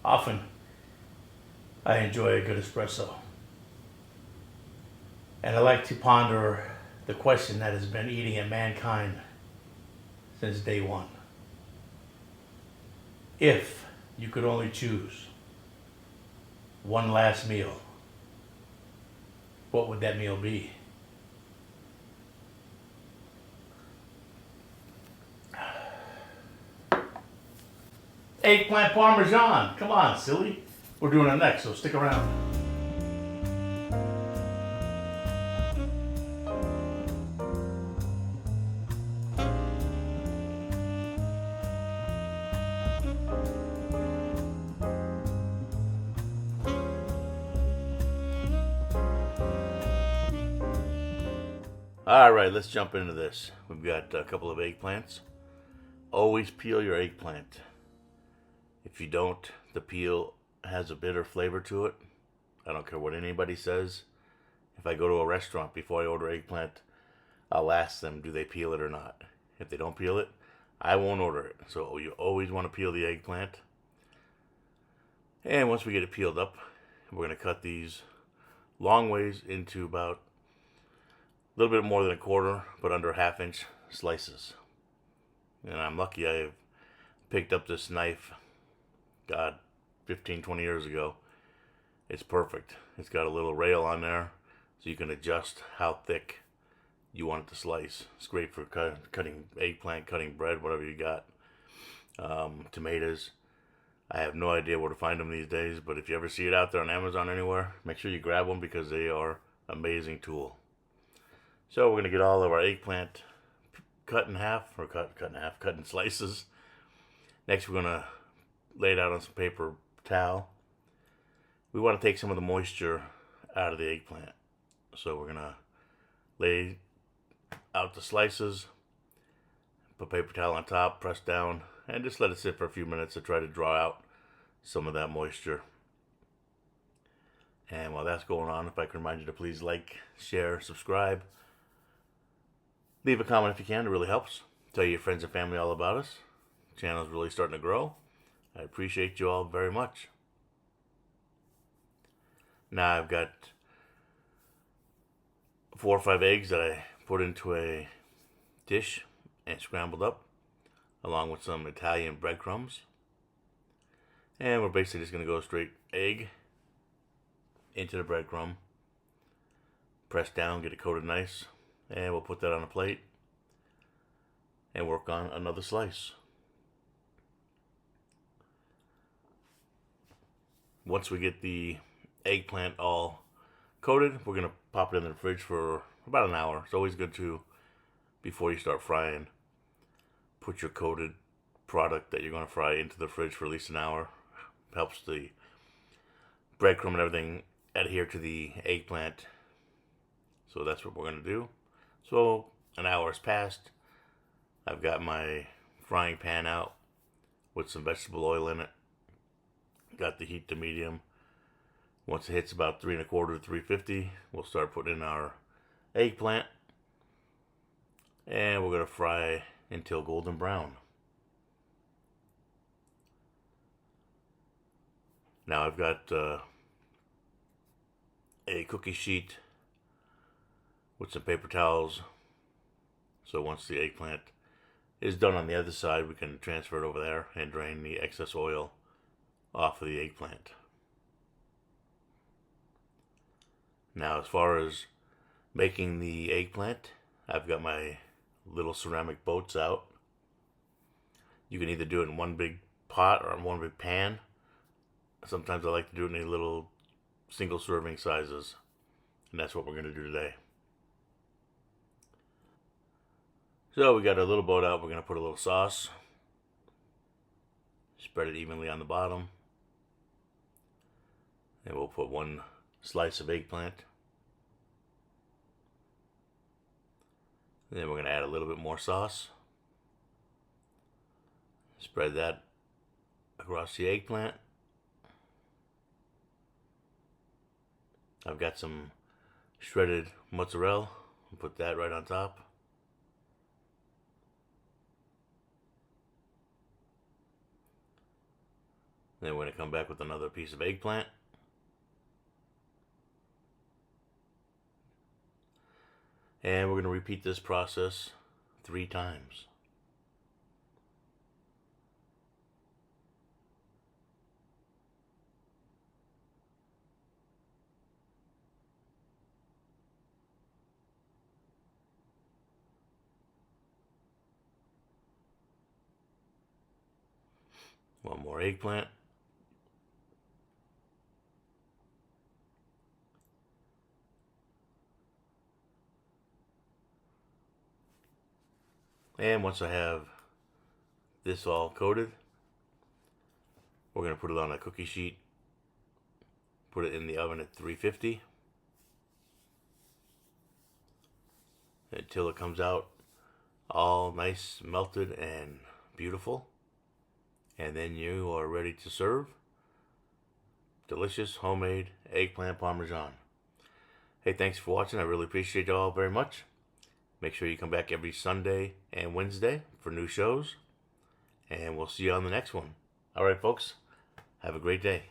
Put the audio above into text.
Often, I enjoy a good espresso. And I like to ponder the question that has been eating at mankind since day one. If you could only choose one last meal, what would that meal be? Eggplant Parmesan. Come on, silly. We're doing it next, so stick around. All right, let's jump into this. We've got a couple of eggplants. Always peel your eggplant. If you don't, the peel has a bitter flavor to it. I don't care what anybody says. If I go to a restaurant before I order eggplant, I'll ask them, do they peel it or not? If they don't peel it, I won't order it. So you always want to peel the eggplant. And once we get it peeled up, we're going to cut these long ways into about a little bit more than a quarter, but under ½ inch slices. And I'm lucky I picked up this knife, God, 15, 20 years ago. It's perfect. It's got a little rail on there, so you can adjust how thick you want it to slice. It's great for cutting eggplant, cutting bread, whatever you got. Tomatoes. I have no idea where to find them these days, but if you ever see it out there on Amazon anywhere, make sure you grab them because they are an amazing tool. So we're going to get all of our eggplant cut in half, or cut in slices. Next we're going to lay it out on some paper towel. We want to take some of the moisture out of the eggplant. So we're going to lay out the slices, put paper towel on top, press down, and just let it sit for a few minutes to try to draw out some of that moisture. And while that's going on, if I can remind you to please like, share, subscribe. Leave a comment if you can, it really helps. Tell your friends and family all about us. The channel is really starting to grow. I appreciate you all very much. Now I've got 4 or 5 eggs that I put into a dish and scrambled up, along with some Italian breadcrumbs. And we're basically just going to go straight egg into the breadcrumb, press down, get it coated nice, and we'll put that on a plate and work on another slice. Once we get the eggplant all coated, we're going to pop it in the fridge for about an hour. It's always good to, before you start frying, put your coated product that you're going to fry into the fridge for at least an hour. Helps the breadcrumb and everything adhere to the eggplant. So that's what we're going to do. So an hour has passed. I've got my frying pan out with some vegetable oil in it. Got the heat to medium. Once it hits about 3 1/4 to 350, we'll start putting in our eggplant. And we're going to fry until golden brown. Now I've got a cookie sheet with some paper towels. So once the eggplant is done on the other side, we can transfer it over there and drain the excess oil off of the eggplant. Now as far as making the eggplant, I've got my little ceramic boats out. You can either do it in one big pot or in one big pan. Sometimes I like to do it in little single serving sizes, and that's what we're going to do today. So we got a little boat out. We're going to put a little sauce, spread it evenly on the bottom, and we'll put 1 slice of eggplant. And then we're going to add a little bit more sauce, spread that across the eggplant. I've got some shredded mozzarella. I'll put that right on top. Then we're going to come back with another piece of eggplant. And we're going to repeat this process 3 times. One more eggplant. And once I have this all coated, we're going to put it on a cookie sheet, put it in the oven at 350 until it comes out all nice, melted, and beautiful. And then you are ready to serve. Delicious homemade eggplant parmesan. Hey, thanks for watching. I really appreciate you all very much. Make sure you come back every Sunday and Wednesday for new shows. And we'll see you on the next one. All right, folks. Have a great day.